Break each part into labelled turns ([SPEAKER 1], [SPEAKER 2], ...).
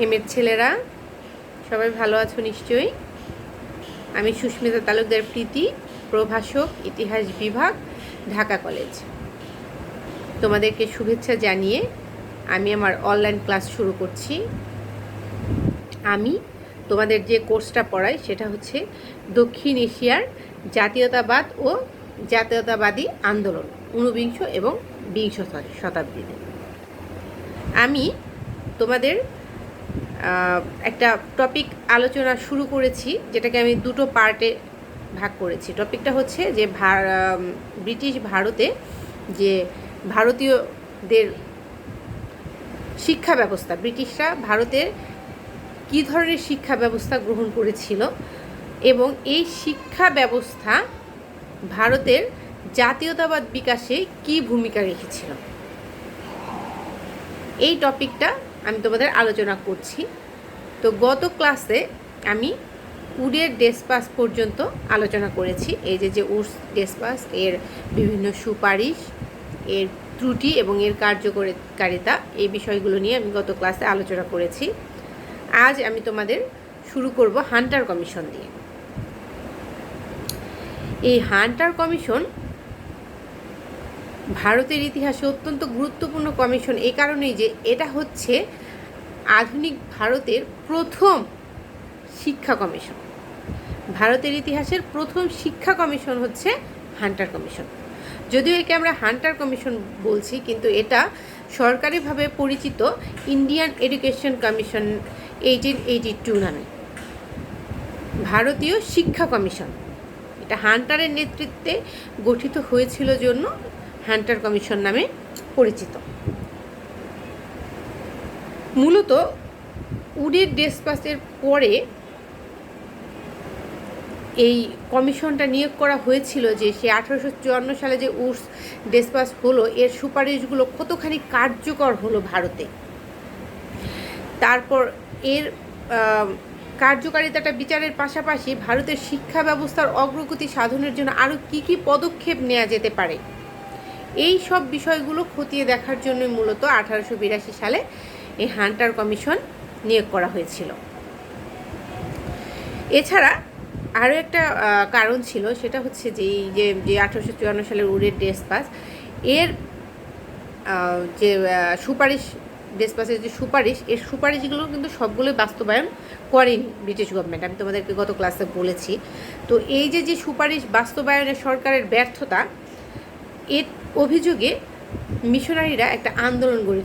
[SPEAKER 1] এমের ছেলেরা সবাই ভালো আছো নিশ্চয়ই। আমি সুস্মিতা তালুকদার প্রীতি, প্রভাষক, ইতিহাস বিভাগ, ঢাকা কলেজ। তোমাদেরকে শুভেচ্ছা জানিয়ে আমি আমার অনলাইন ক্লাস শুরু করছি। আমি তোমাদের যে কোর্সটা পড়াই সেটা হচ্ছে দক্ষিণ এশিয়ার জাতীয়তাবাদ ও জাতীয়তাবাদী আন্দোলন ঊনবিংশ এবং বিংশ শতাব্দীতে। আমি তোমাদের একটা টপিক আলোচনা শুরু করেছি, যেটাকে আমি দুটো পার্টে ভাগ করেছি। টপিকটা হচ্ছে যে ব্রিটিশ ভারতে যে ভারতীয়দের শিক্ষা ব্যবস্থা, ব্রিটিশরা ভারতের কী ধরনের শিক্ষা ব্যবস্থা গ্রহণ করেছিল এবং এই শিক্ষা ব্যবস্থা ভারতের জাতীয়তাবাদ বিকাশে কী ভূমিকা রেখেছিল, এই টপিকটা আমি তোমাদের আলোচনা করছি। তো গত ক্লাসে আমি উডের ডেসপাস পর্যন্ত আলোচনা করেছি। এই যে উডস ডেসপাস, এর বিভিন্ন সুপারিশ, এর ত্রুটি এবং এর কার্যকারিতা, এই বিষয়গুলো নিয়ে আমি গত ক্লাসে আলোচনা করেছি। আজ আমি তোমাদের শুরু করব হান্টার কমিশন দিয়ে। এই হান্টার কমিশন ভারতের ইতিহাসে অত্যন্ত গুরুত্বপূর্ণ কমিশন এই কারণেই যে এটা হচ্ছে আধুনিক ভারতের প্রথম শিক্ষা কমিশন। ভারতের ইতিহাসের প্রথম শিক্ষা কমিশন হচ্ছে হান্টার কমিশন। যদিও একে আমরা হান্টার কমিশন বলছি, কিন্তু এটা সরকারিভাবে পরিচিত ইন্ডিয়ান এডুকেশন কমিশন 1882 নামে। ভারতীয় শিক্ষা কমিশন এটা হান্টারের নেতৃত্বে গঠিত হয়েছিল জন্য হান্টার কমিশন নামে পরিচিত। মূলত উডের ডেসপাসের পরে এই কমিশনটা নিয়োগ করা হয়েছিল যে সে 1854 সালে যে উডস ডেসপাস হলো, এর সুপারিশগুলো কতখানি কার্যকর হলো ভারতে। তারপর এর কার্যকারিতাটা বিচারের পাশাপাশি ভারতের শিক্ষা ব্যবস্থার অগ্রগতি সাধনের জন্য আরও কী কী পদক্ষেপ নেওয়া যেতে পারে, এই সব বিষয়গুলো খতিয়ে দেখার জন্য মূলত 1882 সালে এই হান্টার কমিশন নিয়োগ করা হয়েছিল। এছাড়া আরও একটা কারণ ছিল, সেটা হচ্ছে যে এই যে 1854 সালের উডের ডেসপাস, এর যে সুপারিশ, ডেসপাসের যে সুপারিশ, এর সুপারিশগুলো কিন্তু সবগুলোই বাস্তবায়ন করেনি ব্রিটিশ গভর্নমেন্ট। আমি তোমাদেরকে গত ক্লাসে বলেছি। তো এই যে সুপারিশ বাস্তবায়নে সরকারের ব্যর্থতা, এর অভিযোগে মিশনারিরা একটা আন্দোলন গড়ে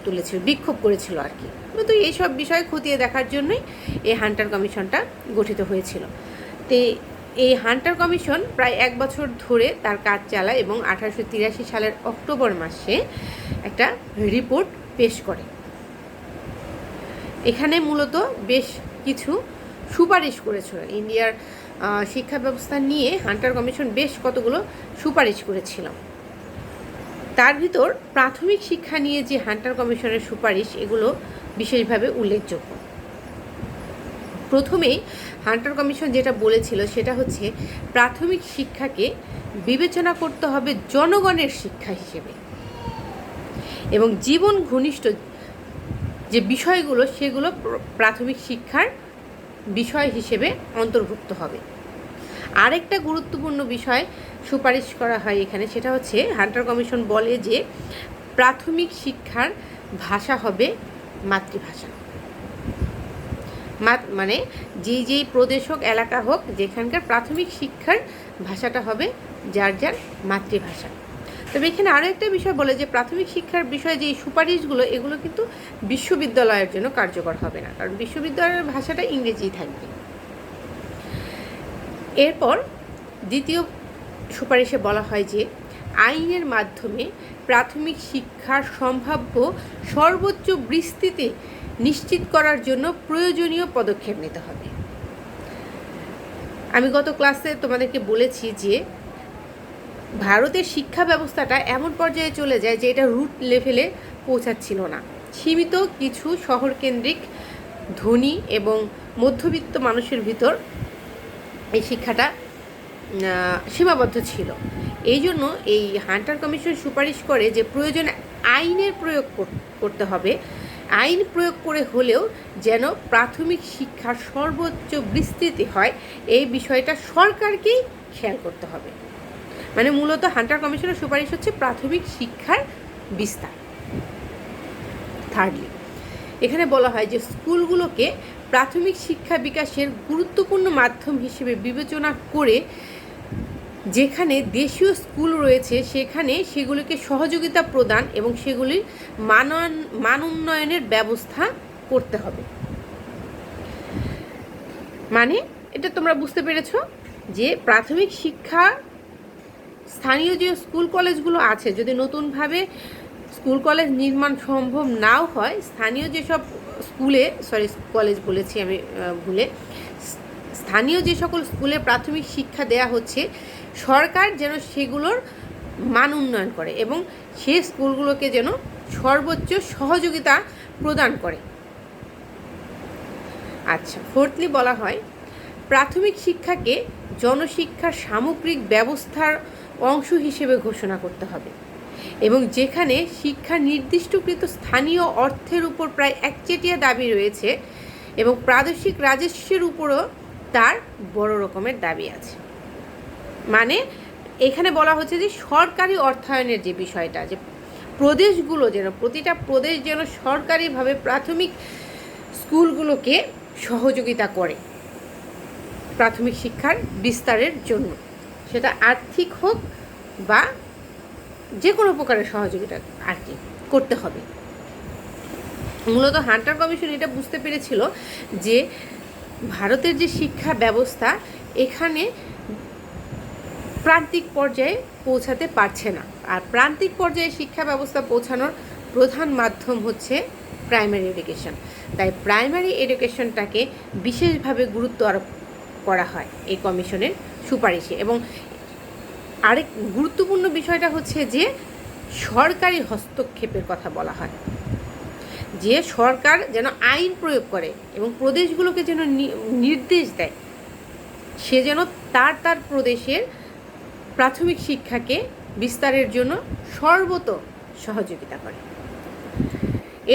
[SPEAKER 1] তুলেছিল, বিক্ষোভ করেছিল আর কি। তো এইসব বিষয় খতিয়ে দেখার জন্যই এই হান্টার কমিশনটা গঠিত হয়েছিল। তো এই হান্টার কমিশন প্রায় 1 বছর ধরে তার কাজ চালায় এবং 1883 সালের অক্টোবর মাসে একটা রিপোর্ট পেশ করে। এখানে মূলত বেশ কিছু সুপারিশ করেছিল। ইন্ডিয়ার শিক্ষা ব্যবস্থা নিয়ে হান্টার কমিশন বেশ কতগুলো সুপারিশ করেছিল। তার ভিতর প্রাথমিক শিক্ষা নিয়ে যে হান্টার কমিশনের সুপারিশ, এগুলো বিশেষভাবে উল্লেখযোগ্য। প্রথমেই হান্টার কমিশন যেটা বলেছিল সেটা হচ্ছে প্রাথমিক শিক্ষাকে বিবেচনা করতে হবে জনগণের শিক্ষা হিসেবে এবং জীবন ঘনিষ্ঠ যে বিষয়গুলো সেগুলো প্রাথমিক শিক্ষার বিষয় হিসেবে অন্তর্ভুক্ত হবে। আরেকটা গুরুত্বপূর্ণ বিষয় সুপারিশ করা হয় এখানে, সেটা হচ্ছে হান্টার কমিশন বলে যে প্রাথমিক শিক্ষার ভাষা হবে মাতৃভাষা। মানে যেই প্রদেশ হোক, এলাকা হোক, যেখানকার প্রাথমিক শিক্ষার ভাষাটা হবে যার যার মাতৃভাষা। তবে এখানে আরও একটা বিষয় বলে যে প্রাথমিক শিক্ষার বিষয়ে যে সুপারিশগুলো, এগুলো কিন্তু বিশ্ববিদ্যালয়ের জন্য কার্যকর হবে না, কারণ বিশ্ববিদ্যালয়ের ভাষাটা ইংরেজিই থাকবে। এরপর দ্বিতীয় সুপারিশে বলা হয় যে আইনের মাধ্যমে প্রাথমিক শিক্ষার সম্ভাব্য সর্বোচ্চ বিস্তৃতি নিশ্চিত করার জন্য প্রয়োজনীয় পদক্ষেপ নিতে হবে। আমি গত ক্লাসে তোমাদেরকে বলেছি যে ভারতের শিক্ষা ব্যবস্থাটা এমন পর্যায়ে চলে যায় যে এটা রুট লেভেলে পৌঁছাচ্ছিল না। সীমিত কিছু শহরকেন্দ্রিক ধনী এবং মধ্যবিত্ত মানুষের ভিতর এই শিক্ষাটা সীমাবদ্ধ ছিল। এই জন্য এই হান্টার কমিশন সুপারিশ করে যে প্রয়োজনে আইনের প্রয়োগ করতে হবে আইন প্রয়োগ করে হলেও যেন প্রাথমিক শিক্ষার সর্বোচ্চ বিস্তৃতি হয়, এই বিষয়টা সরকারকেই খেয়াল করতে হবে। মানে মূলত হান্টার কমিশনের সুপারিশ হচ্ছে প্রাথমিক শিক্ষার বিস্তার। থার্ডলি, এখানে বলা হয় যে স্কুলগুলোকে প্রাথমিক শিক্ষা বিকাশের গুরুত্বপূর্ণ মাধ্যম হিসেবে বিবেচনা করে যেখানে দেশীয় স্কুল রয়েছে সেখানে সেগুলিকে সহযোগিতা প্রদান এবং সেগুলির মান উন্নয়নের ব্যবস্থা করতে হবে। মানে এটা তোমরা বুঝতে পেরেছ যে প্রাথমিক শিক্ষা স্থানীয় যে স্কুল কলেজগুলো আছে, যদি নতুনভাবে স্কুল কলেজ নির্মাণ সম্ভব নাও হয়, স্থানীয় যেসব কলেজ বলেছি আমি ভুলে, স্থানীয় যে সকল স্কুলে প্রাথমিক শিক্ষা দেয়া হচ্ছে সরকার যেন সেগুলোর মান উন্নয়ন করে এবং সেই স্কুলগুলোকে যেন সর্বোচ্চ সহযোগিতা প্রদান করে। আচ্ছা, ফোর্থলি বলা হয় প্রাথমিক শিক্ষাকে জনশিক্ষার সামগ্রিক ব্যবস্থার অংশ হিসেবে ঘোষণা করতে হবে এবং যেখানে শিক্ষা নির্দিষ্টকৃত স্থানীয় অর্থের উপর প্রায় একচেটিয়া দাবি রয়েছে এবং প্রাদেশিক রাজস্বের উপরও তার বড় রকমের দাবি আছে। মানে এখানে বলা হচ্ছে যে সরকারি অর্থায়নের যে বিষয়টা, যে প্রদেশগুলো যেন, প্রতিটা প্রদেশ যেন সরকারিভাবে প্রাথমিক স্কুলগুলোকে সহযোগিতা করে প্রাথমিক শিক্ষার বিস্তারের জন্য, সেটা আর্থিক হোক বা যে কোনো প্রকারের সহযোগিতা আর কি করতে হবে। মূলত হান্টার কমিশন এটা বুঝতে পেরেছিল যে ভারতের যে শিক্ষা ব্যবস্থা এখানে প্রান্তিক পর্যায়ে পৌঁছাতে পারছে না, আর প্রান্তিক পর্যায়ে শিক্ষা ব্যবস্থা পৌঁছানোর প্রধান মাধ্যম হচ্ছে প্রাইমারি এডুকেশন। তাই প্রাইমারি এডুকেশনটাকে বিশেষভাবে গুরুত্ব আরোপ করা হয় এই কমিশনের সুপারিশে। এবং আরেক গুরুত্বপূর্ণ বিষয়টা হচ্ছে যে সরকারি হস্তক্ষেপের কথা বলা হয়, যে সরকার যেন আইন প্রয়োগ করে এবং প্রদেশগুলোকে যেন নির্দেশ দেয় সে যেন তার প্রদেশের প্রাথমিক শিক্ষাকে বিস্তারের জন্য সর্বত সহযোগিতা করে।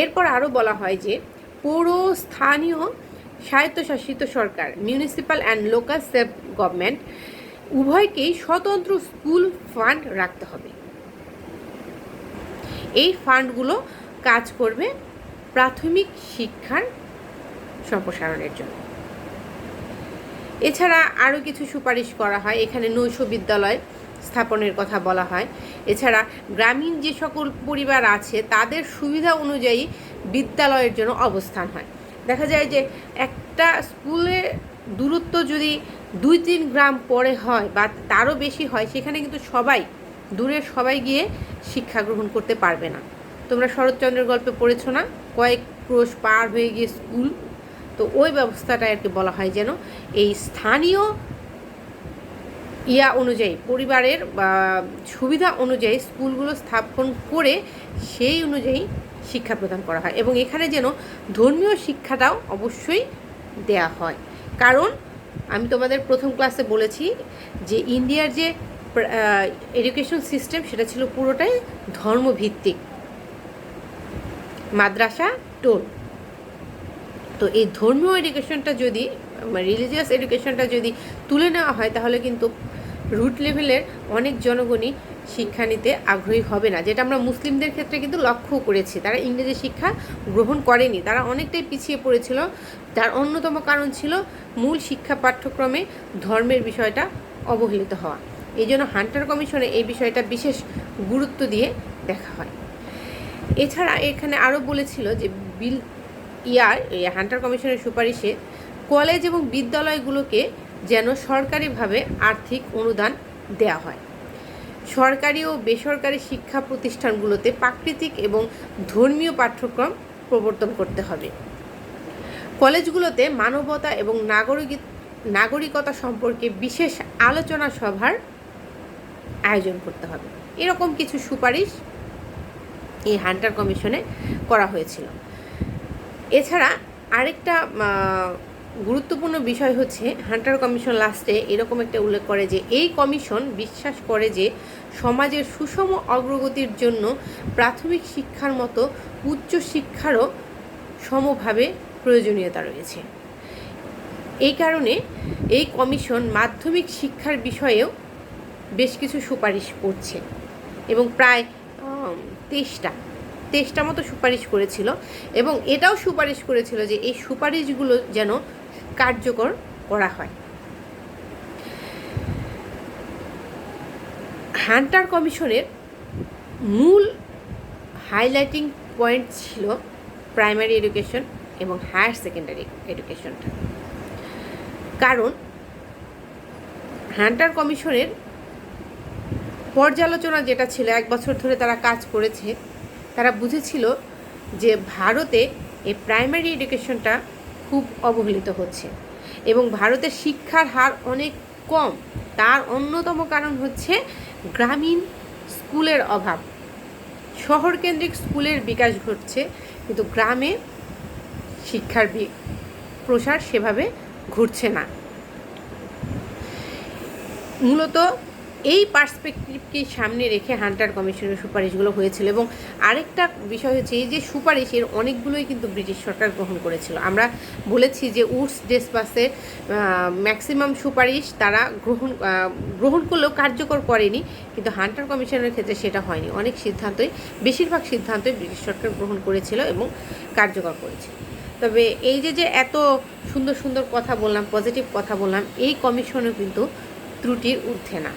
[SPEAKER 1] এরপর আরও বলা হয় যে পৌর স্থানীয় স্বায়ত্তশাসিত সরকার, municipal and local self government উভয়কেই স্বতন্ত্র স্কুল ফান্ড রাখতে হবে। এই ফান্ডগুলো কাজ করবে প্রাথমিক শিক্ষার সম্প্রসারণের জন্য। এছাড়া আরও কিছু সুপারিশ করা হয়, এখানে নৈশ বিদ্যালয় স্থাপনের কথা বলা হয়। এছাড়া গ্রামীণ যে সকল পরিবার আছে তাদের সুবিধা অনুযায়ী বিদ্যালয়ের জন্য অবস্থান হয়। দেখা যায় যে একটা স্কুলের দূরত্ব যদি 2-3 গ্রাম পরে হয় বা তারও বেশি হয়, সেখানে কিন্তু দূরের সবাই গিয়ে শিক্ষা গ্রহণ করতে পারবে না। তোমরা শরৎচন্দ্রের গল্পে পড়েছো না, কয়েক ক্রোশ পার হয়ে গিয়ে স্কুল, তো ওই ব্যবস্থাটা আর কি বলা হয় যেন এই স্থানীয় অনুযায়ী, পরিবারের বা সুবিধা অনুযায়ী স্কুলগুলো স্থাপন করে সেই অনুযায়ী শিক্ষা প্রদান করা হয় এবং এখানে যেন ধর্মীয় শিক্ষাটাও অবশ্যই দেয়া হয়। কারণ আমি তোমাদের প্রথম ক্লাসে বলেছি যে ইন্ডিয়ার যে এডুকেশন সিস্টেম সেটা ছিল পুরোটাই ধর্মভিত্তিক, মাদ্রাসা টোল। তো এই ধর্মীয় এডুকেশনটা যদি, রিলিজিয়াস এডুকেশনটা যদি তুলে নেওয়া হয় তাহলে কিন্তু রুট লেভেলের অনেক জনগণই শিক্ষা নিতে আগ্রহী হবে না, যেটা আমরা মুসলিমদের ক্ষেত্রে কিন্তু লক্ষ্য করেছি। তারা ইংরেজি শিক্ষা গ্রহণ করেনি, তারা অনেকটাই পিছিয়ে পড়েছিল। তার অন্যতম কারণ ছিল মূল শিক্ষা পাঠ্যক্রমে ধর্মের বিষয়টা অবহেলিত হওয়া। এই জন্য হান্টার কমিশনে এই বিষয়টা বিশেষ গুরুত্ব দিয়ে দেখা হয়। এছাড়া এখানে আরও বলেছিল যে এই হান্টার কমিশনের সুপারিশে কলেজ এবং বিদ্যালয়গুলোকে যেন সরকারিভাবে আর্থিক অনুদান দেওয়া হয়। সরকারি ও বেসরকারি শিক্ষা প্রতিষ্ঠানগুলোতে প্রাকৃতিক এবং ধর্মীয় পাঠ্যক্রম প্রবর্তন করতে হবে। কলেজগুলোতে মানবতা এবং নাগরিকতা সম্পর্কে বিশেষ আলোচনা সভার আয়োজন করতে হবে। এরকম কিছু সুপারিশ এই হান্টার কমিশনে করা হয়েছিল। এছাড়া আরেকটা গুরুত্বপূর্ণ বিষয় হচ্ছে হান্টার কমিশন লাস্টে এরকম একটা উল্লেখ করে যে এই কমিশন বিশ্বাস করে যে সমাজের সুষম অগ্রগতির জন্য প্রাথমিক শিক্ষার মতো উচ্চ শিক্ষারও সমভাবে প্রয়োজনীয়তা রয়েছে। এই কারণে এই কমিশন মাধ্যমিক শিক্ষার বিষয়েও বেশ কিছু সুপারিশ করছে এবং প্রায় 23টা মতো সুপারিশ করেছিল এবং এটাও সুপারিশ করেছিল যে এই সুপারিশগুলো যেন কার্যকর করা হয়। হান্টার কমিশনের মূল হাইলাইটিং পয়েন্ট ছিল প্রাইমারি এডুকেশন এবং হায়ার সেকেন্ডারি এডুকেশনটা। কারণ হান্টার কমিশনের পর্যালোচনা যেটা ছিল, 1 বছর ধরে তারা কাজ করেছে, তারা বুঝেছিল যে ভারতে এই প্রাইমারি এডুকেশনটা খুব অবহেলিত হচ্ছে এবং ভারতের শিক্ষার হার অনেক কম। তার অন্যতম কারণ হচ্ছে গ্রামীণ স্কুলের অভাব। শহরকেন্দ্রিক স্কুলের বিকাশ ঘটছে, কিন্তু গ্রামে শিক্ষার প্রসার সেভাবে ঘটছে না। মূলত এই পার্সপেক্টিভকে সামনে রেখে হান্টার কমিশনের সুপারিশগুলো হয়েছিল। এবং আরেকটা বিষয় হচ্ছে এই যে সুপারিশের অনেকগুলোই কিন্তু ব্রিটিশ সরকার গ্রহণ করেছিল। আমরা বলেছি যে উডস ডেসপাসের ম্যাক্সিমাম সুপারিশ তারা গ্রহণ করলেও কার্যকর করেনি, কিন্তু হান্টার কমিশনের ক্ষেত্রে সেটা হয়নি। অনেক সিদ্ধান্তই, বেশিরভাগ সিদ্ধান্তই ব্রিটিশ সরকার গ্রহণ করেছিল এবং কার্যকর করেছিল। তবে এই যে এত সুন্দর সুন্দর কথা বললাম, পজিটিভ কথা বললাম, এই কমিশনও কিন্তু ত্রুটির ঊর্ধ্বে না।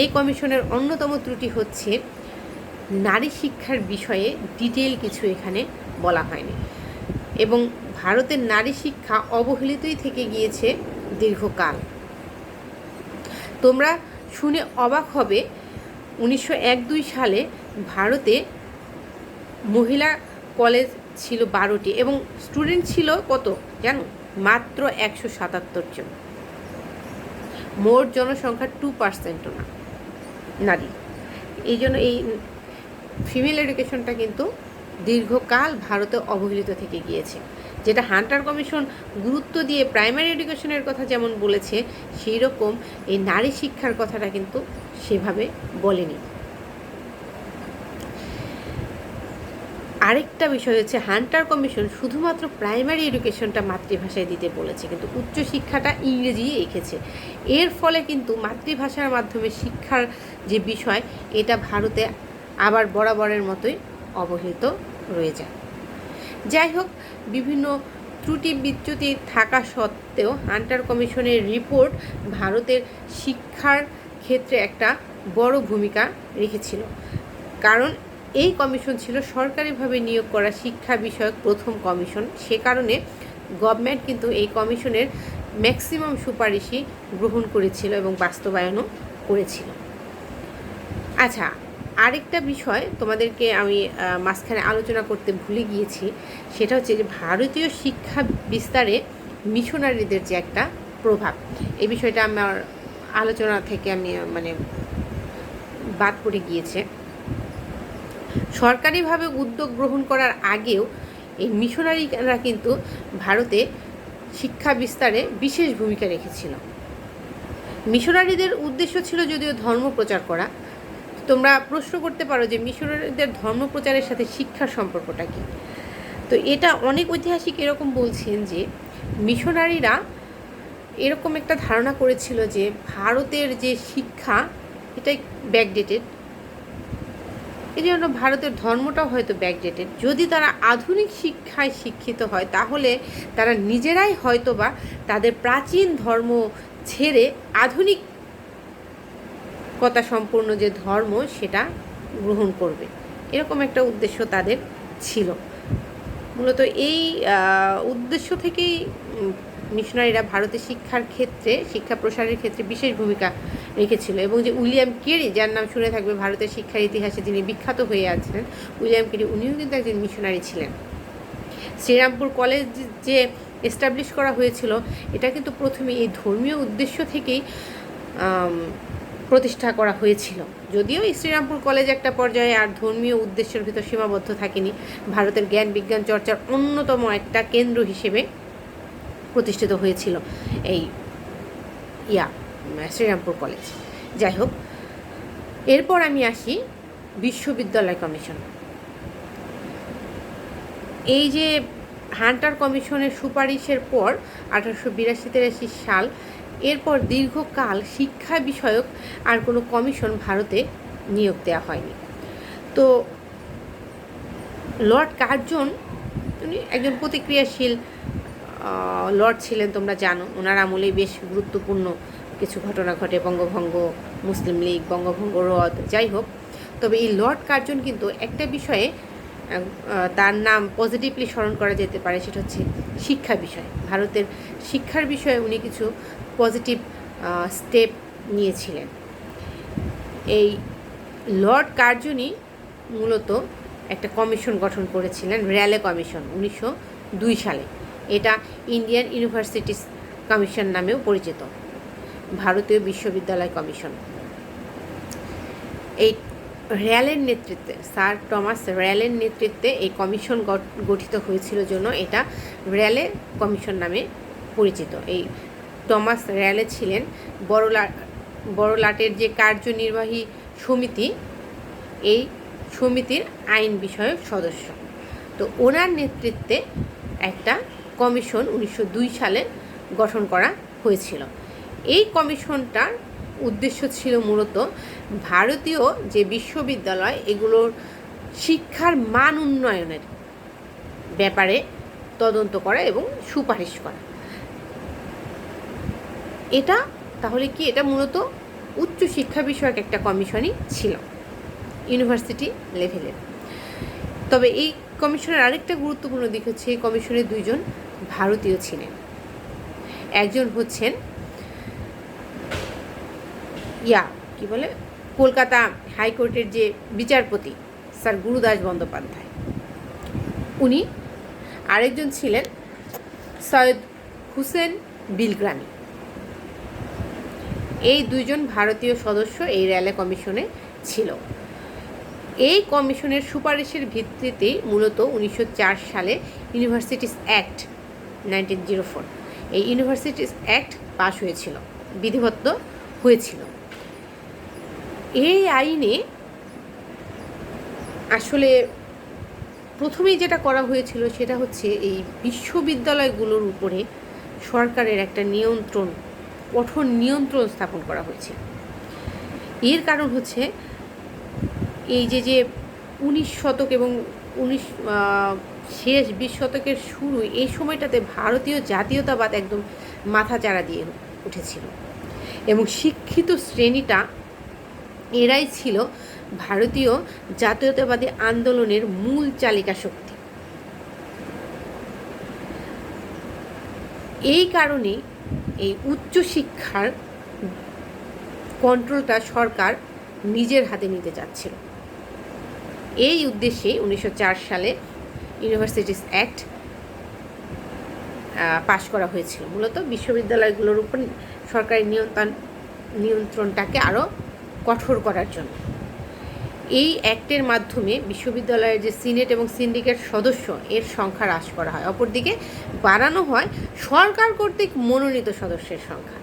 [SPEAKER 1] এই কমিশনের অন্যতম ত্রুটি হচ্ছে নারী শিক্ষার বিষয়ে ডিটেইল কিছু এখানে বলা হয়নি এবং ভারতের নারী শিক্ষা অবহেলিতই থেকে গিয়েছে দীর্ঘকাল। তোমরা শুনে অবাক হবে, 1901-2 সালে ভারতে মহিলা কলেজ ছিল 12টি এবং স্টুডেন্ট ছিল কত জানো? মাত্র 177 জন। মোট জনসংখ্যার 2%ও না নারী। এই জন্য এই ফিমেল এডুকেশনটা কিন্তু দীর্ঘকাল ভারতে অবহেলিত থেকে গিয়েছে। যেটা হান্টার কমিশন গুরুত্ব দিয়ে প্রাইমারি এডুকেশনের কথা যেমন বলেছে, সেই রকম এই নারী শিক্ষার কথাটা কিন্তু সেভাবে বলেনি। আরেকটা বিষয় হচ্ছে হান্টার কমিশন শুধুমাত্র প্রাইমারি এডুকেশনটা মাতৃভাষায় দিতে বলেছে, কিন্তু উচ্চশিক্ষাটা ইংরেজি রেখেছে। এর ফলে কিন্তু মাতৃভাষার মাধ্যমে শিক্ষার যে বিষয়, এটা ভারতে আবার বরাবরের মতোই অবহেলিত রয়ে যায়। যাই হোক, বিভিন্ন ত্রুটি বিচ্যুতি থাকা সত্ত্বেও হান্টার কমিশনের রিপোর্ট ভারতের শিক্ষার ক্ষেত্রে একটা বড় ভূমিকা রেখেছিল। কারণ এই কমিশন ছিল সরকারিভাবে নিয়োগ করা শিক্ষা বিষয়ক প্রথম কমিশন। সে কারণে গভর্নমেন্ট কিন্তু এই কমিশনের ম্যাক্সিমাম সুপারিশই গ্রহণ করেছিল এবং বাস্তবায়নও করেছিল। আচ্ছা, আরেকটা বিষয় তোমাদেরকে আমি মাঝখানে আলোচনা করতে ভুলে গিয়েছি, সেটা হচ্ছে যে ভারতীয় শিক্ষা বিস্তারে মিশনারিদের যে একটা প্রভাব, এই বিষয়টা আমার আলোচনা থেকে আমি বাদ পড়ে গিয়েছে। সরকারিভাবে উদ্যোগ গ্রহণ করার আগেও এই মিশনারিরা কিন্তু ভারতে শিক্ষা বিস্তারে বিশেষ ভূমিকা রেখেছিল। মিশনারিদের উদ্দেশ্য ছিল যদিও ধর্ম প্রচার করা। তোমরা প্রশ্ন করতে পারো যে মিশনারিদের ধর্ম প্রচারের সাথে শিক্ষার সম্পর্কটা কী? তো এটা অনেক ঐতিহাসিক এরকম বলছেন যে মিশনারিরা এরকম একটা ধারণা করেছিল যে ভারতের যে শিক্ষা, এটাই ব্যাকডেটেড, এই জন্য ভারতের ধর্মটাও হয়তো ব্যাকডেটেড। যদি তারা আধুনিক শিক্ষায় শিক্ষিত হয়, তাহলে তারা নিজেরাই হয়তো বা তাদের প্রাচীন ধর্ম ছেড়ে আধুনিক কথা সম্পূর্ণ যে ধর্ম, সেটা গ্রহণ করবে। এরকম একটা উদ্দেশ্য তাদের ছিল। মূলত এই উদ্দেশ্য থেকেই মিশনারিরা ভারতের শিক্ষার ক্ষেত্রে, শিক্ষা প্রসারের ক্ষেত্রে বিশেষ ভূমিকা রেখেছিল। এবং যে উইলিয়াম কেরি, যার নাম শুনে থাকবে ভারতের শিক্ষার ইতিহাসে, যিনি বিখ্যাত হয়ে আছেন, উইলিয়াম কেরি, উনিও কিন্তু একজন মিশনারি ছিলেন। শ্রীরামপুর কলেজ যে এস্টাবলিশ করা হয়েছিল, এটা কিন্তু প্রথমে এই ধর্মীয় উদ্দেশ্য থেকেই প্রতিষ্ঠা করা হয়েছিল। যদিও এই শ্রীরামপুর কলেজ একটা পর্যায়ে আর ধর্মীয় উদ্দেশ্যের ভিতর সীমাবদ্ধ থাকেনি, ভারতের জ্ঞান বিজ্ঞান চর্চার অন্যতম একটা কেন্দ্র হিসেবে প্রতিষ্ঠিত হয়েছিল এই শ্রীরামপুর কলেজ। যাই হোক, এরপর আমি আসি বিশ্ববিদ্যালয় কমিশন। এই যে হান্টার কমিশনের সুপারিশের পর 1882-83 সাল, এরপর দীর্ঘকাল শিক্ষা বিষয়ক আর কোনো কমিশন ভারতে নিয়োগ দেওয়া হয়নি। তো লর্ড কার্জন উনি একজন প্রতিক্রিয়াশীল লর্ড ছিলেন, তোমরা জানো। ওনার আমলেই বেশ গুরুত্বপূর্ণ কিছু ঘটনা ঘটে, বঙ্গভঙ্গ, মুসলিম লীগ, বঙ্গভঙ্গ রদ, যাই হোক। তবে এই লর্ড কার্জন কিন্তু একটা বিষয়ে তার নাম পজিটিভলি স্মরণ করা যেতে পারে, সেটা হচ্ছে শিক্ষা বিষয়। ভারতের শিক্ষার বিষয়ে উনি কিছু পজিটিভ স্টেপ নিয়েছিলেন। এই লর্ড কার্জনই মূলত একটা কমিশন গঠন করেছিলেন, র্যালে কমিশন, 1902 সালে। এটা ইন্ডিয়ান ইউনিভার্সিটিস কমিশন নামেও পরিচিত, ভারতীয় বিশ্ববিদ্যালয় কমিশন। এই র্যালের নেতৃত্বে, স্যার টমাস র্যালের নেতৃত্বে এই কমিশন গঠিত হয়েছিল জন্য এটা র্যালে কমিশন নামে পরিচিত। এই টমাস র্যালে ছিলেন বড়লাটের যে কার্যনির্বাহী সমিতি, এই সমিতির আইন বিষয়ক সদস্য। তো ওনার নেতৃত্বে একটা কমিশন 1902 সালে গঠন করা হয়েছিল। এই কমিশনটার উদ্দেশ্য ছিল মূলত ভারতীয় যে বিশ্ববিদ্যালয়, এগুলোর শিক্ষার মান উন্নয়নের ব্যাপারে তদন্ত করা এবং সুপারিশ করা। এটা তাহলে কি, এটা মূলত উচ্চ শিক্ষা বিষয়ক একটা কমিশনই ছিল, ইউনিভার্সিটি লেভেলের। তবে এই কমিশনের আরেকটা গুরুত্বপূর্ণ দিক হচ্ছে এই কমিশনের দুইজন ভারতীয় ছিলেন। একজন হচ্ছেন কলকাতা হাইকোর্টের যে বিচারপতি স্যার গুরুদাস বন্দ্যোপাধ্যায় উনি, আরেকজন ছিলেন সৈয়দ হুসেন বিলগ্রামি। এই দুইজন ভারতীয় সদস্য এই র্যালে কমিশনে ছিল। এই কমিশনের সুপারিশের ভিত্তিতেই মূলত 1904 সালে ইউনিভার্সিটিস অ্যাক্ট 1904, এই ইউনিভার্সিটিস অ্যাক্ট পাশ হয়েছিল, বিধিবদ্ধ হয়েছিল। এই আইনে আসলে প্রথমেই যেটা করা হয়েছিল সেটা হচ্ছে এই বিশ্ববিদ্যালয়গুলোর উপরে সরকারের একটা নিয়ন্ত্রণ, কঠোর নিয়ন্ত্রণ স্থাপন করা হয়েছে। এর কারণ হচ্ছে এই যে 19 শতক এবং শেষ 20 শতকের শুরু, এই সময়টাতে ভারতীয় জাতীয়তাবাদ একদম মাথাচাড়া দিয়ে উঠেছিল এবং শিক্ষিত শ্রেণীটা এরাই ছিল ভারতীয় জাতীয়তাবাদী আন্দোলনের মূল চালিকা শক্তি। এই কারণে এই উচ্চশিক্ষার কন্ট্রোলটা সরকার নিজের হাতে নিতে চাচ্ছিল। এই উদ্দেশ্যে 1904 সালে ইউনিভার্সিটিস অ্যাক্ট পাশ করা হয়েছিল, মূলত বিশ্ববিদ্যালয়গুলোর উপর সরকারি নিয়ন্ত্রণটাকে আরও কঠোর করার জন্য। এই অ্যাক্টের মাধ্যমে বিশ্ববিদ্যালয়ের যে সিনেট এবং সিন্ডিকেট সদস্য, এর সংখ্যা হ্রাস করা হয়। অপরদিকে বাড়ানো হয় সরকার কর্তৃক মনোনীত সদস্যের সংখ্যা।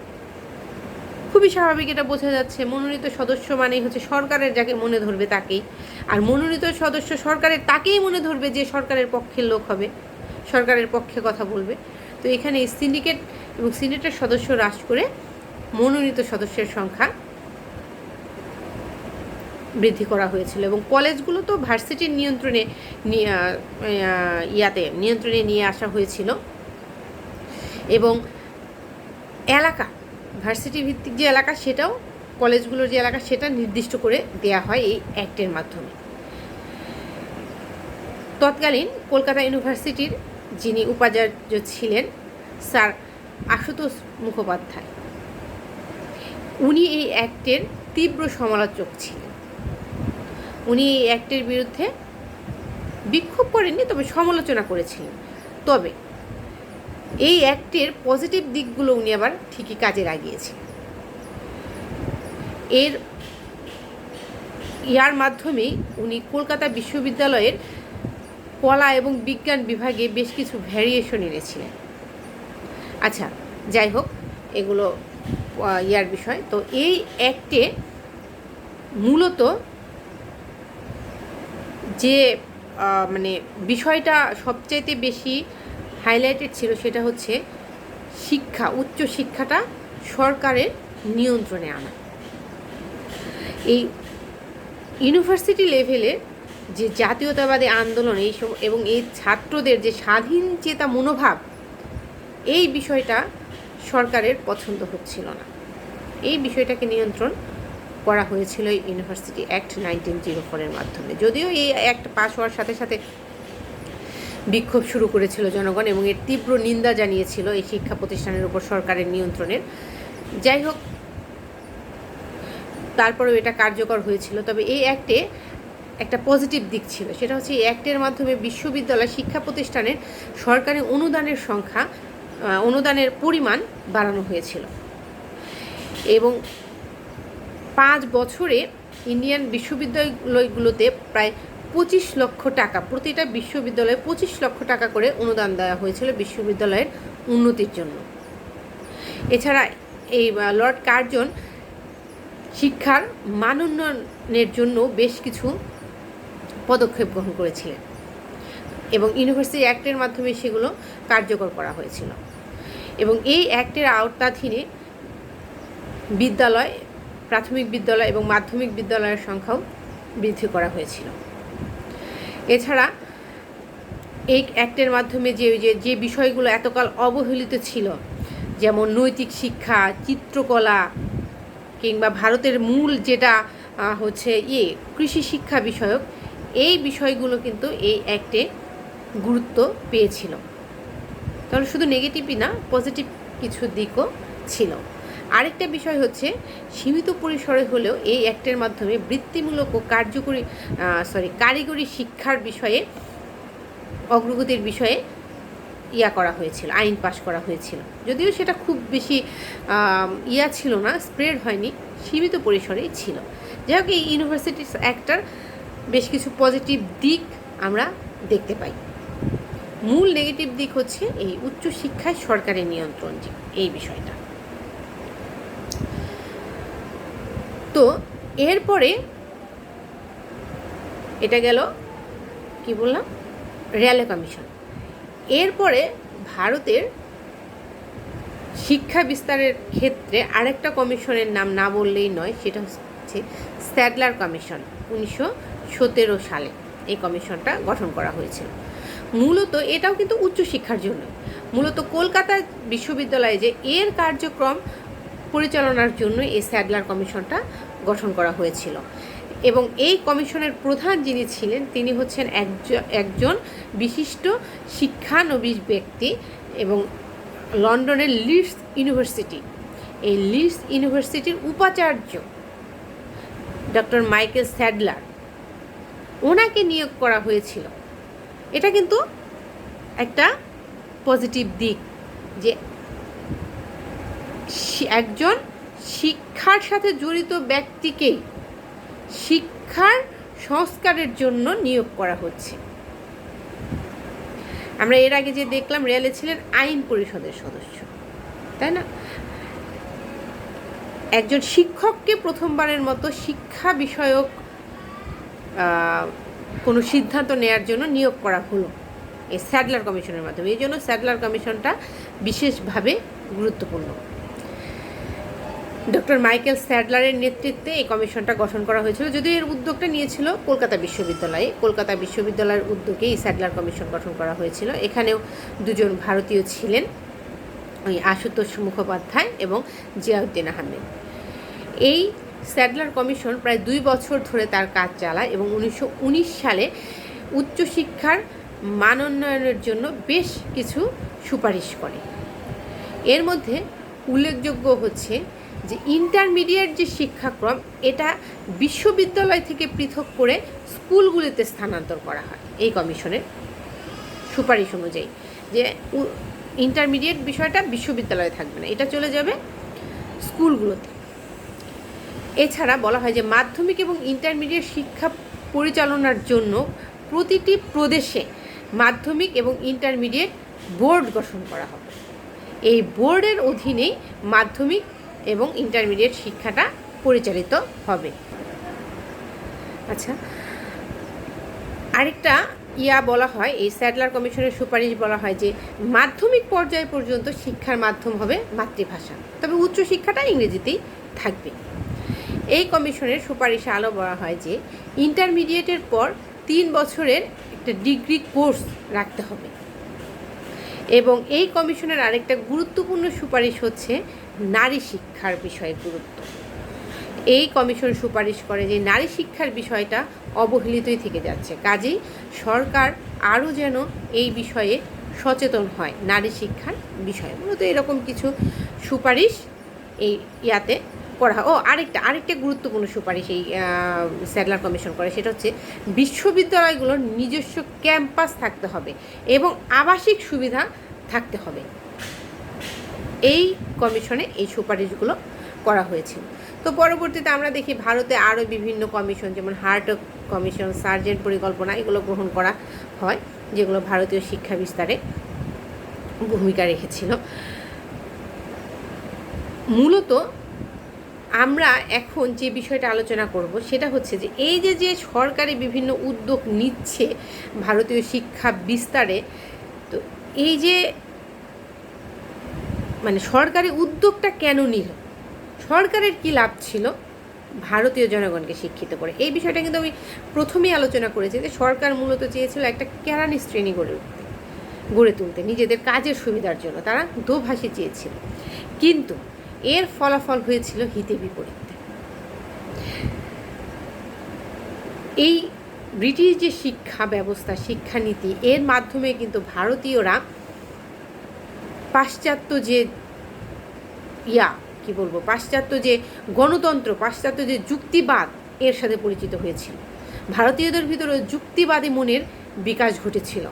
[SPEAKER 1] খুবই স্বাভাবিক, এটা বোঝা যাচ্ছে। মনোনীত সদস্য মানেই হচ্ছে সরকারের যাকে মনে ধরবে তাকেই, আর মনোনীত সদস্য সরকারের তাকেই মনে ধরবে যে সরকারের পক্ষের লোক হবে, সরকারের পক্ষে কথা বলবে। তো এখানে সিন্ডিকেট এবং সিনেটের সদস্য হ্রাস করে মনোনীত সদস্যের সংখ্যা বৃদ্ধি করা হয়েছিল। এবং কলেজগুলো তো ভার্সিটির নিয়ন্ত্রণে নিয়ে আসা হয়েছিল। এবং এলাকা, ভার্সিটি ভিত্তিক যে এলাকা, সেটাও কলেজগুলোর যে এলাকা সেটা নির্দিষ্ট করে দেয়া হয় এই অ্যাক্টের মাধ্যমে। তৎকালীন কলকাতা ইউনিভার্সিটির যিনি উপাচার্য ছিলেন স্যার আশুতোষ মুখোপাধ্যায়, উনি এই অ্যাক্টের তীব্র সমালোচক ছিলেন। উনি এই অ্যাক্টের বিরুদ্ধে বিক্ষোভ করেননি, তবে সমালোচনা করেছিলেন। তবে এই অ্যাক্টের পজিটিভ দিকগুলো উনি আবার ঠিকই কাজে লাগিয়েছেন। ইয়ার মাধ্যমেই উনি কলকাতা বিশ্ববিদ্যালয়ের কলা এবং বিজ্ঞান বিভাগে বেশ কিছু ভ্যারিয়েশন এনেছিলেন। আচ্ছা, যাই হোক, এগুলো ইয়ার বিষয়। তো এই অ্যাক্টে মূলত যে মানে বিষয়টা সবচাইতে বেশি হাইলাইটেড ছিল সেটা হচ্ছে শিক্ষা, উচ্চ শিক্ষাটা সরকারের নিয়ন্ত্রণে আনা। এই ইউনিভার্সিটি লেভেলে যে জাতীয়তাবাদী আন্দোলন এবং এই ছাত্রদের যে স্বাধীন চেতা মনোভাব, এই বিষয়টা সরকারের পছন্দ হচ্ছিল না। এই বিষয়টাকে নিয়ন্ত্রণ করা হয়েছিল ইউনিভার্সিটি অ্যাক্ট 1904-এর মাধ্যমে। যদিও এই অ্যাক্ট পাস হওয়ার সাথে সাথে বিক্ষোভ শুরু করেছিল জনগণ এবং এর তীব্র নিন্দা জানিয়েছিল এই শিক্ষা প্রতিষ্ঠানের উপর সরকারের নিয়ন্ত্রণের। যাই হোক, তারপরেও এটা কার্যকর হয়েছিল। তবে এই অ্যাক্টে একটা পজিটিভ দিক ছিল, সেটা হচ্ছে এই অ্যাক্টের মাধ্যমে বিশ্ববিদ্যালয় শিক্ষা প্রতিষ্ঠানের সরকারি অনুদানের পরিমাণ বাড়ানো হয়েছিল এবং 5 বছরে ইন্ডিয়ান বিশ্ববিদ্যালয়গুলোতে প্রায় 25 লক্ষ টাকা, প্রতিটা বিশ্ববিদ্যালয়ে 25 লক্ষ টাকা করে অনুদান দেওয়া হয়েছিল বিশ্ববিদ্যালয়ের উন্নতির জন্য। এছাড়া এই লর্ড কার্জন শিক্ষার মান উন্নয়নের জন্য বেশ কিছু পদক্ষেপ গ্রহণ করেছিলেন এবং ইউনিভার্সিটি অ্যাক্টের মাধ্যমে সেগুলো কার্যকর করা হয়েছিল। এবং এই অ্যাক্টের আওতাধীনে বিদ্যালয়, প্রাথমিক বিদ্যালয় এবং মাধ্যমিক বিদ্যালয়ের সংখ্যাও বৃদ্ধি করা হয়েছিল। এছাড়া এই অ্যাক্টের মাধ্যমে যে বিষয়গুলো এতকাল অবহেলিত ছিল, যেমন নৈতিক শিক্ষা, চিত্রকলা, কিংবা ভারতের মূল যেটা হচ্ছে কৃষি শিক্ষা বিষয়ক, এই বিষয়গুলো কিন্তু এই অ্যাক্টে গুরুত্ব পেয়েছিল। তাহলে শুধু নেগেটিভই না, পজিটিভ কিছু দিকও ছিল। আরেকটা বিষয় হচ্ছে সীমিত পরিসরে হলেও এই অ্যাক্টের মাধ্যমে বৃত্তিমূলক ও কারিগরি শিক্ষার বিষয়ে অগ্রগতির বিষয়ে করা হয়েছিল, আইন পাশ করা হয়েছিল। যদিও সেটা খুব বেশি ছিল না, স্প্রেড হয়নি, সীমিত পরিসরেই ছিল। যাই হোক, এই ইউনিভার্সিটি অ্যাক্টটার বেশ কিছু পজিটিভ দিক আমরা দেখতে পাই। মূল নেগেটিভ দিক হচ্ছে এই উচ্চশিক্ষায় সরকারের নিয়ন্ত্রণ, এই বিষয়টা। তো এরপরে এটা গেল কি বললাম, রেলওয়ে কমিশন। এরপরে ভারতের শিক্ষা বিস্তারের ক্ষেত্রে আরেকটা কমিশনের নাম না বললেই নয়, সেটা হচ্ছে স্যাডলার কমিশন। 1917 সালে এই কমিশনটা গঠন করা হয়েছিল। মূলত এটাও কিন্তু উচ্চশিক্ষার জন্য, মূলত কলকাতা বিশ্ববিদ্যালয়ে যে এর কার্যক্রম পরিচালনার জন্য এই স্যাডলার কমিশনটা গঠন করা হয়েছিল। এবং এই কমিশনের প্রধান যিনি ছিলেন তিনি হচ্ছেন একজন বিশিষ্ট শিক্ষানবিশ ব্যক্তি এবং লন্ডনের লিডস ইউনিভার্সিটি, এই লিডস ইউনিভার্সিটির উপাচার্য ডক্টর মাইকেল স্যাডলার, ওনাকে নিয়োগ করা হয়েছিল। এটা কিন্তু একটা পজিটিভ দিক যে একজন শিক্ষার সাথে জড়িত ব্যক্তিকে শিক্ষার সংস্কারের জন্য নিয়োগ করা হচ্ছে। আমরা এর আগে যে দেখলাম রেলে ছিলেন আইন পরিষদের সদস্য, তাই না? একজন শিক্ষককে প্রথমবারের মতো শিক্ষা বিষয়ক কোনো সিদ্ধান্ত নেওয়ার জন্য নিয়োগ করা হলো এই স্যাডলার কমিশনের মাধ্যমে। এই জন্য স্যাডলার কমিশনটা বিশেষভাবে গুরুত্বপূর্ণ। ডক্টর মাইকেল স্যাডলারের নেতৃত্বে এই কমিশনটা গঠন করা হয়েছিল, যদিও এর উদ্যোগটা নিয়েছিল কলকাতা বিশ্ববিদ্যালয়ে। কলকাতা বিশ্ববিদ্যালয়ের উদ্যোগে এই স্যাডলার কমিশন গঠন করা হয়েছিল। এখানেও দুজন ভারতীয় ছিলেন, ওই আশুতোষ মুখোপাধ্যায় এবং জিয়াউদ্দিন আহমেদ। এই স্যাডলার কমিশন প্রায় 2 বছর ধরে তার কাজ চালায় এবং 1919 সালে উচ্চশিক্ষার মান উন্নয়নের জন্য বেশ কিছু সুপারিশ করে। এর মধ্যে উল্লেখযোগ্য হচ্ছে যে ইন্টারমিডিয়েট যে শিক্ষাক্রম, এটা বিশ্ববিদ্যালয় থেকে পৃথক করে স্কুলগুলিতে স্থানান্তর করা হয় এই কমিশনের সুপারিশ অনুযায়ী, যে ইন্টারমিডিয়েট বিষয়টা বিশ্ববিদ্যালয়ে থাকবে না, এটা চলে যাবে স্কুলগুলোতে। এছাড়া বলা হয় যে মাধ্যমিক এবং ইন্টারমিডিয়েট শিক্ষা পরিচালনার জন্য প্রতিটি প্রদেশে মাধ্যমিক এবং ইন্টারমিডিয়েট বোর্ড গঠন করা হবে। এই বোর্ডের অধীনেই মাধ্যমিক এবং ইন্টারমিডিয়েট শিক্ষাটা পরিচালিত হবে। আচ্ছা, আরেকটা বলা হয়, এই স্যাডলার কমিশনের সুপারিশ বলা হয় যে মাধ্যমিক পর্যায় পর্যন্ত শিক্ষার মাধ্যম হবে মাতৃভাষা, তবে উচ্চশিক্ষাটা ইংরেজিতেই থাকবে। এই কমিশনের সুপারিশে আলো বলা হয় যে ইন্টারমিডিয়েটের পর 3 বছরের একটা ডিগ্রি কোর্স রাখতে হবে। এবং এই কমিশনের আরেকটা গুরুত্বপূর্ণ সুপারিশ হচ্ছে নারী শিক্ষার বিষয়ে গুরুত্ব। এই কমিশন সুপারিশ করে যে নারী শিক্ষার বিষয়টা অবহেলিতই থেকে যাচ্ছে, কাজেই সরকার আরও যেন এই বিষয়ে সচেতন হয়, নারী শিক্ষার বিষয়ে। মূলত এরকম কিছু সুপারিশ এই করা হয়। আরেকটা গুরুত্বপূর্ণ সুপারিশ এই স্যাডলার কমিশন করে, সেটা হচ্ছে বিশ্ববিদ্যালয়গুলোর নিজস্ব ক্যাম্পাস থাকতে হবে এবং আবাসিক সুবিধা থাকতে হবে। এই কমিশনে এই সুপারিশগুলো করা হয়েছিল। তো পরবর্তীতে আমরা দেখি ভারতে আরও বিভিন্ন কমিশন, যেমন হার্ট কমিশন, সার্জেন্ট পরিকল্পনা, এগুলো গ্রহণ করা হয়, যেগুলো ভারতীয় শিক্ষা বিস্তারে ভূমিকা রেখেছিল। মূলত আমরা এখন যে বিষয়টা আলোচনা করব সেটা হচ্ছে যে এই যে সরকারি বিভিন্ন উদ্যোগ নিচ্ছে ভারতীয় শিক্ষা বিস্তারে, তো এই যে মানে সরকারি উদ্যোগটা কেন নিল, সরকারের কী লাভ ছিল ভারতীয় জনগণকে শিক্ষিত করে, এই বিষয়টা কিন্তু আমি প্রথমেই আলোচনা করেছি যে সরকার মূলত চেয়েছিল একটা কেরানি শ্রেণী গড়ে তুলতে নিজেদের কাজের সুবিধার জন্য, তারা দোভাষী চেয়েছিল, কিন্তু এর ফলাফল হয়েছিল হিতে বিপরীত। এই ব্রিটিশ যে শিক্ষা ব্যবস্থা, শিক্ষানীতি, এর মাধ্যমে কিন্তু ভারতীয়রা পাশ্চাত্য যে পাশ্চাত্য যে গণতন্ত্র, পাশ্চাত্য যে যুক্তিবাদ, এর সাথে পরিচিত হয়েছিল। ভারতীয়দের ভিতরে যুক্তিবাদী মনের বিকাশ ঘটেছিল।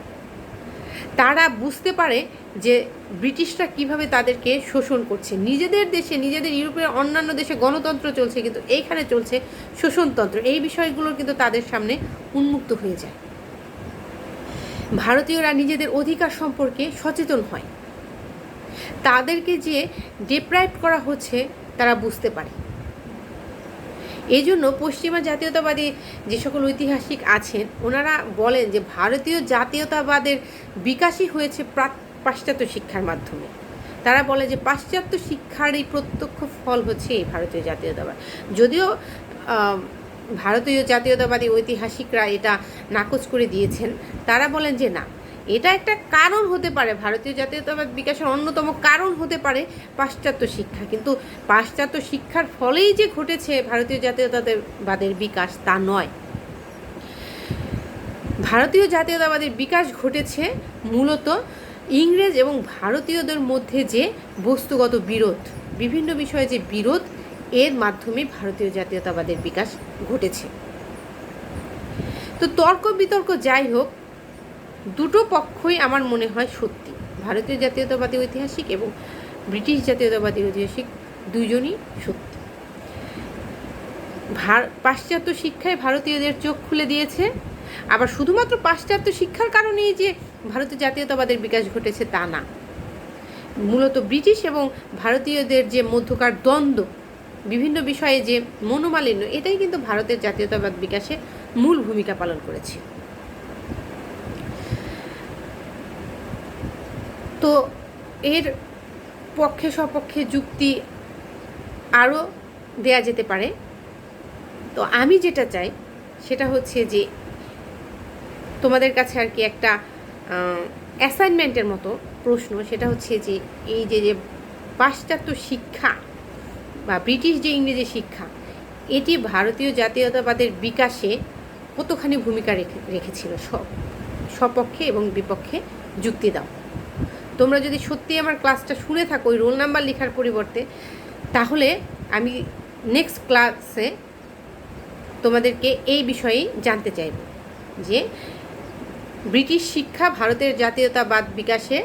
[SPEAKER 1] তারা বুঝতে পারে যে ব্রিটিশরা কিভাবে তাদেরকে শোষণ করছে, নিজেদের দেশে, নিজেদের ইউরোপের অন্যান্য দেশে গণতন্ত্র চলছে, কিন্তু এইখানে চলছে শোষণতন্ত্র। এই বিষয়গুলো কিন্তু তাদের সামনে উন্মুক্ত হয়ে যায়। ভারতীয়রা নিজেদের অধিকার সম্পর্কে সচেতন হয়, তাদেরকে যে ডিপ্রাইভ করা হচ্ছে তারা বুঝতে পারে। এই জন্য পশ্চিমা জাতীয়তাবাদী যে সকল ঐতিহাসিক আছেন ওনারা বলেন যে ভারতীয় জাতীয়তাবাদের বিকাশই হয়েছে পাশ্চাত্য শিক্ষার মাধ্যমে। তারা বলে যে পাশ্চাত্য শিক্ষার এই প্রত্যক্ষ ফল হচ্ছে এই ভারতীয় জাতীয়তাবাদ। যদিও ভারতীয় জাতীয়তাবাদী ঐতিহাসিকরা এটা নাকচ করে দিয়েছেন, তারা বলেন যে না, এটা একটা কারণ হতে পারে, ভারতীয় জাতীয়তাবাদ বিকাশের অন্যতম কারণ হতে পারে পাশ্চাত্য শিক্ষা, কিন্তু পাশ্চাত্য শিক্ষার ফলেই যে ঘটেছে ভারতীয় জাতীয়তাবাদের বিকাশ তা নয়। ভারতীয় জাতীয়তাবাদের বিকাশ ঘটেছে মূলত ইংরেজ এবং ভারতীয়দের মধ্যে যে বস্তুগত বিরোধ, বিভিন্ন বিষয়ে যে বিরোধ, এর মাধ্যমে ভারতীয় জাতীয়তাবাদের বিকাশ ঘটেছে। তো তর্ক বিতর্ক যাই হোক, দুটো পক্ষই আমার মনে হয় সত্যি। ভারতীয় জাতীয়তাবাদী ঐতিহাসিক এবং ব্রিটিশ জাতীয়তাবাদী ঐতিহাসিক দুইজনই সত্যি। পাশ্চাত্য শিক্ষায় ভারতীয়দের চোখ খুলে দিয়েছে, আবার শুধুমাত্র পাশ্চাত্য শিক্ষার কারণেই যে ভারতীয় জাতীয়তাবাদের বিকাশ ঘটেছে তা না। মূলত ব্রিটিশ এবং ভারতীয়দের যে মধ্যকার দ্বন্দ্ব, বিভিন্ন বিষয়ে যে মনোমালিন্য, এটাই কিন্তু ভারতের জাতীয়তাবাদ বিকাশে মূল ভূমিকা পালন করেছে। তো এর পক্ষে সপক্ষে যুক্তি আরও দেয়া যেতে পারে। তো আমি যেটা চাই সেটা হচ্ছে যে তোমাদের কাছে আর কি একটা অ্যাসাইনমেন্টের মতো প্রশ্ন, সেটা হচ্ছে যে এই যে পাশ্চাত্য শিক্ষা বা ব্রিটিশ যে ইংরেজি শিক্ষা, এটি ভারতীয় জাতীয়তাবাদের বিকাশে কতখানি ভূমিকা রেখেছিল, সপক্ষে এবং বিপক্ষে যুক্তি দাও। তোমরা যদি সত্যি আমার ক্লাসটা শুনে থাকো ওই রোল নাম্বার লেখার পরিবর্তে, তাহলে আমি নেক্সট ক্লাসে তোমাদেরকে এই বিষয়েই জানতে চাইব যে ব্রিটিশ শিক্ষা ভারতের জাতীয়তাবাদ বিকাশে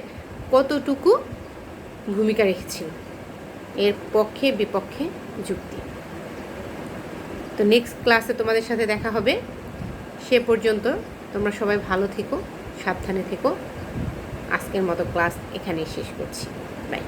[SPEAKER 1] কতটুকু ভূমিকা রেখেছিল, এর পক্ষে বিপক্ষে যুক্তি। তো নেক্সট ক্লাসে তোমাদের সাথে দেখা হবে। সে পর্যন্ত তোমরা সবাই ভালো থেকো, সাবধানে থেকো। আজকের মতো ক্লাস এখানেই শেষ করছি। বাই।